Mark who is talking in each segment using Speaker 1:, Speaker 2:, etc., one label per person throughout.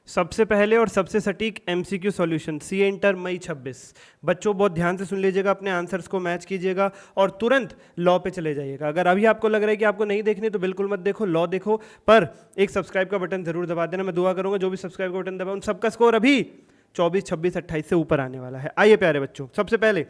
Speaker 1: सबसे पहले और सबसे सटीक एमसीक्यू सॉल्यूशन सीए इंटर मई 26। बच्चों बहुत ध्यान से सुन लीजिएगा, अपने आंसर्स को मैच कीजिएगा और तुरंत लॉ पे चले जाइएगा। अगर अभी आपको लग रहा है कि आपको नहीं देखनी तो बिल्कुल मत देखो, लॉ देखो, पर एक सब्सक्राइब का बटन जरूर दबा देना। मैं दुआ करूंगा जो भी सब्सक्राइब का बटन दबा उन सबका स्कोर अभी 24, 26, 28 से ऊपर आने वाला है। आइए प्यारे बच्चों, सबसे पहले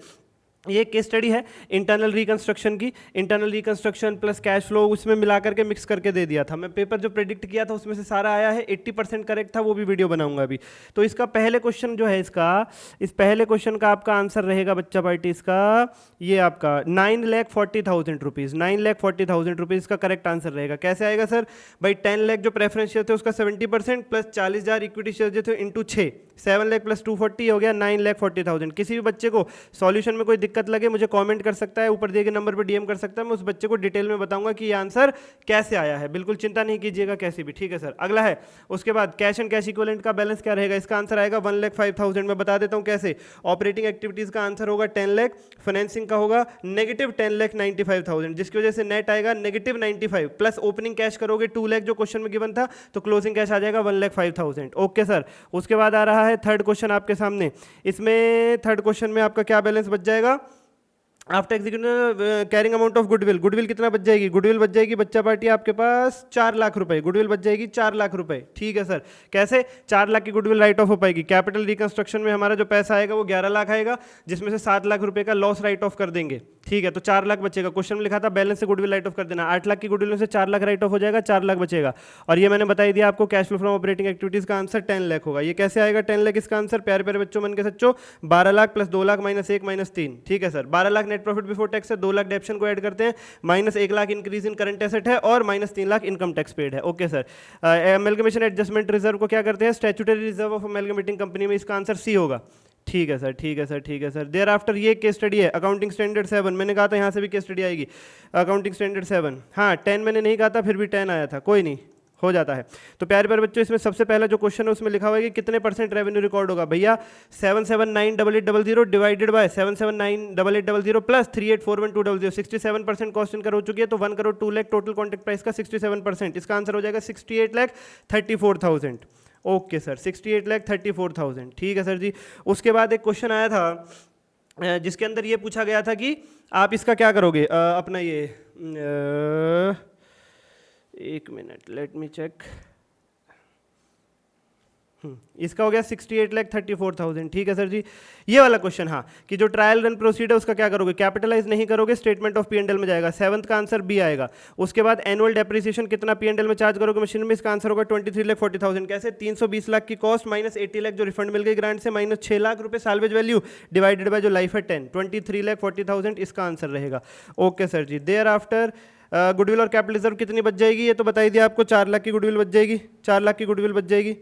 Speaker 1: ये केस स्टडी है इंटरनल रिकंस्ट्रक्शन की। Internal reconstruction plus cash flow उसमें मिला करके मिक्स करके दे दिया था। मैं पेपर जो प्रेडिक्ट किया था उसमें से सारा आया है, 80% करेक्ट था, वो भी वीडियो बनाऊंगा अभी। तो इसका पहले क्वेश्चन जो है इस पहले क्वेश्चन का आपका आंसर रहेगा बच्चा पार्टी, इसका ये आपका 9,40,000 रुपीज़, 9,40,000 रुपीज़ का करेक्ट आंसर रहेगा। कैसे आएगा सर? भाई 10 लाख जो प्रेफरेंस शेयर थे उसका 70% प्लस 40,000 इक्विटी शेयर जो थे इंटू 6, 7 लाख प्लस 240 हो गया 9,40,000। किसी भी बच्चे को सॉल्यूशन में कोई दिक्कत लगे मुझे कमेंट कर सकता है, ऊपर दिए गए नंबर पर डीएम कर सकता है, मैं उस बच्चे को डिटेल में बताऊंगा कि ये आंसर कैसे आया है। बिल्कुल चिंता नहीं कीजिएगा कैसे भी, ठीक है सर। अगला है उसके बाद कैश एंड कैश इक्विवेलेंट का बैलेंस क्या रहेगा? इसका आंसर आएगा 1,05,000। मैं बता देता हूं कैसे। ऑपरेटिंग एक्टिविटीज का आंसर होगा 10 लाख, फाइनेंसिंग का होगा नेगेटिव 10,95,000, जिसकी वजह से नेट आएगा नेगेटिव 95 प्लस ओपनिंग कैश करोगे 2 लाख जो क्वेश्चन में गिवन था, तो क्लोजिंग कैश आ जाएगा 1,05,000। Okay sir. उसके बाद आ रहा है थर्ड क्वेश्चन आपके सामने। इसमें थर्ड क्वेश्चन में आपका क्या बैलेंस बच जाएगा? After executive carrying amount of goodwill, goodwill कितना बच जाएगी? गुडविल बच जाएगी बच्चा पार्टी आपके पास 4 लाख रुपए, गुडविल बच जाएगी 4 लाख रुपए। ठीक है सर। कैसे 4 लाख की गुडविल राइट ऑफ हो पाएगी? कैपिटल रिकंस्ट्रक्शन में हमारा जो पैसा आएगा वो 11 लाख आएगा, जिसमें से 7 लाख रुपए का लॉस राइट ऑफ कर देंगे। ठीक है, तो 4 लाख बचेगा। क्वेश्चन में लिखा था बैलेंस से गुडविल राइट ऑफ कर देना। 8 लाख की गुडविल में से 4 लाख राइट ऑफ हो जाएगा, 4 लाख बचेगा। और ये मैंने बताई दिया आपको cash flow from operating activities का आंसर 10 लाख होगा। ये कैसे आएगा 10 लाख? इसका आंसर प्यारे प्यारे बच्चों मन के सच्चों 12 lakh plus 2 lakh minus 1 minus 3। ठीक है sir. 12 lakh net profit before tax है, 2 लाख डेप्शन को ऐड करते हैं, minus 1 lakh increase in current asset है और minus 3 lakh income tax paid है। Okay sir. Amalgamation adjustment reserve को क्या करते हैं? Statutory reserve of amalgamating company में, इसका आंसर सी होगा। ठीक है सर, ठीक है सर, ठीक है सर। देयर आफ्टर ये केस स्टडी है अकाउंटिंग स्टैंडर्ड 7। मैंने कहा था यहाँ से भी केस स्टडी आएगी अकाउंटिंग स्टैंडर्ड 7। हाँ 10 मैंने नहीं कहा था, फिर भी 10 आया था, कोई नहीं, हो जाता है। तो प्यारे प्यारे बच्चों, इसमें सबसे पहला जो क्वेश्चन है उसमें लिखा हुआ है कि कितने परसेंट रेवेन्यू रिकॉर्ड होगा? भैया 7798800 divided by 7798800 plus 3841,200, 67% cost incur हो चुकी है, तो 1 crore 2 lakh total contract price का 67%। इसका आंसर हो जाएगा 68,34,000। Okay sir, 68,34,000। ठीक है सर जी। उसके बाद एक क्वेश्चन आया था जिसके अंदर ये पूछा गया था कि आप इसका क्या करोगे? अपना ये एक मिनट, लेट मी चेक। इसका हो गया 68,34,000। ठीक है सर जी। ये वाला क्वेश्चन, हाँ, कि जो ट्रायल रन प्रोसीड है उसका क्या करोगे? कैपिटलाइज नहीं करोगे, स्टेटमेंट ऑफ पी&एल में जाएगा। 7th का आंसर बी आएगा। उसके बाद एनुअल डेप्रिसिएशन कितना पी&एल में चार्ज करोगे मशीन में? इसका आंसर होगा 23,40,000। कैसे? 320 लाख की कॉस्ट माइनस 80 लाख जो रिफंड मिल गई ग्रांट से, माइनस 6 लाख रुपए साल्वेज वैल्यू डिवाइडेड बाय जो लाइफ है 10, 23,40,000 इसका आंसर रहेगा। Okay sir ji. Thereafter goodwill और कैपिटल रिजर्व कितनी बच जाएगी? ये तो बताई दिया आपको, 4 लाख की गुडविल बच जाएगी, 4 लाख की गुडविल बच जाएगी।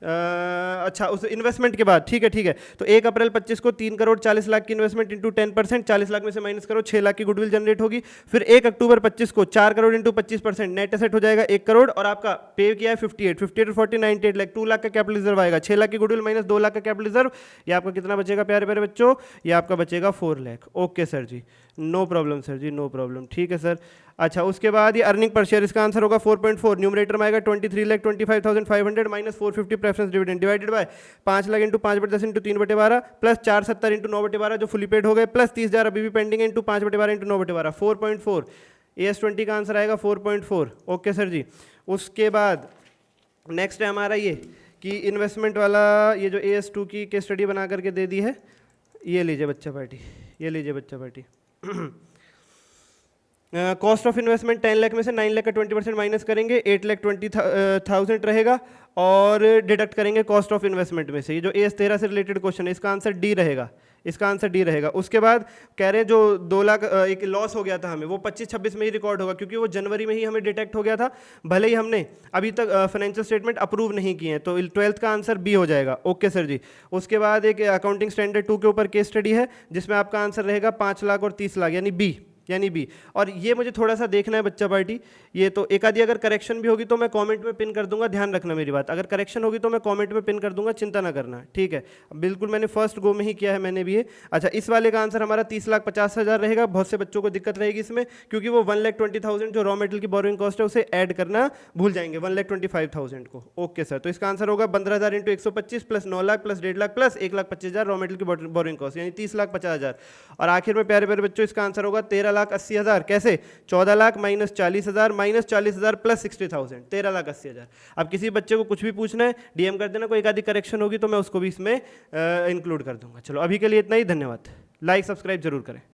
Speaker 1: अच्छा, उस इन्वेस्टमेंट के बाद, ठीक है ठीक है। तो 1 अप्रैल 25 को 3 करोड़ 40 लाख की इन्वेस्टमेंट इंटू 10%, 40 लाख में से माइनस करो, 6 लाख की गुडविल जनरेट होगी। फिर 1 अक्टूबर 25 को 4 करोड़ इंटू 25%, नेट एसेट हो जाएगा 1 करोड़, और आपका पे किया है 58 और 40 98 लाख, 2 लाख का कैपिटल रिजर्व आएगा। 6 लाख की गुडविल माइनस 2 लाख का कैपिटल रिजर्व, ये आपका कितना बचेगा प्यारे प्यारे बच्चों? ये आपका बचेगा 4 लाख। ओके सर जी, नो प्रॉब्लम सर जी, नो प्रॉब्लम। ठीक है सर। अच्छा, उसके बाद ये अर्निंग पर शेयर, इसका आंसर होगा 4.4। न्यूमरेटर में आएगा 23,25,500 minus 450 preference dividend divided by 5 lakh into 5/10 into 3/12 plus 470 into 9/12 जो फुली पेड हो गए, प्लस 30,000 अभी भी पेंडिंग इंटू 5/12 इंटू 9/12, 4.4। AS20 का आंसर आएगा 4.4। ओके सर जी। उसके बाद नेक्स्ट है हमारा ये कि इन्वेस्टमेंट वाला, ये जो AS2 की केस स्टडी बना करके दे दी है, ये लीजिए बच्चा पार्टी, ये लीजिए बच्चा party. Cost of investment 10 lakh में से 9 लाख का 20% माइनस करेंगे, 8,20,000 रहेगा, और डिडक्ट करेंगे कॉस्ट ऑफ इन्वेस्टमेंट में से। ये जो AS13 से रिलेटेड क्वेश्चन है, इसका आंसर डी रहेगा, इसका आंसर डी रहेगा। उसके बाद कह रहे हैं जो 2 लाख एक लॉस हो गया था हमें, वो 25-26 में ही रिकॉर्ड होगा, क्योंकि वो जनवरी में ही हमें डिटेक्ट हो गया था, भले ही हमने अभी तक फाइनेंशियल स्टेटमेंट अप्रूव नहीं किए हैं। तो 12th का आंसर बी हो जाएगा। ओके सर जी। उसके बाद एक अकाउंटिंग स्टैंडर्ड 2 के ऊपर केस स्टडी है, जिसमें आपका आंसर रहेगा 5 लाख और 30 लाख, यानी बी। यानी बी। और ये मुझे थोड़ा सा देखना है बच्चा पार्टी, ये तो एक आधी अगर करेक्शन भी होगी तो मैं कमेंट में पिन कर दूंगा, ध्यान रखना मेरी बात। अगर करेक्शन होगी तो मैं कमेंट में पिन कर दूंगा, चिंता ना करना, ठीक है। बिल्कुल मैंने फर्स्ट गो में ही किया है मैंने भी ये। अच्छा, इस वाले का आंसर हमारा 30,50,000 रहेगा। बहुत से बच्चों को दिक्कत रहेगी इसमें, क्योंकि वो 1,20,000 जो रॉ मेटेरियल की बोरोइंग कॉस्ट है उसे ऐड करना भूल जाएंगे 1,25,000 को। ओके सर, तो इसका आंसर होगा 15,000 into 125 plus 9 lakh plus 1.5 lakh plus 1,25,000 raw material की बोरोइंग कॉस्ट, यानी 30,50,000। और आखिर में प्यारे प्यारे बच्चों इसका आंसर होगा 13,80,000। कैसे? 14 लाख माइनस 40,000 माइनस 40,000 प्लस 60,000, 13,80,000। अब किसी बच्चे को कुछ भी पूछना है डीएम कर देना, कोई एक आधी करेक्शन होगी तो मैं उसको भी इसमें इंक्लूड कर दूंगा। चलो अभी के लिए इतना ही, धन्यवाद। लाइक सब्सक्राइब जरूर करें।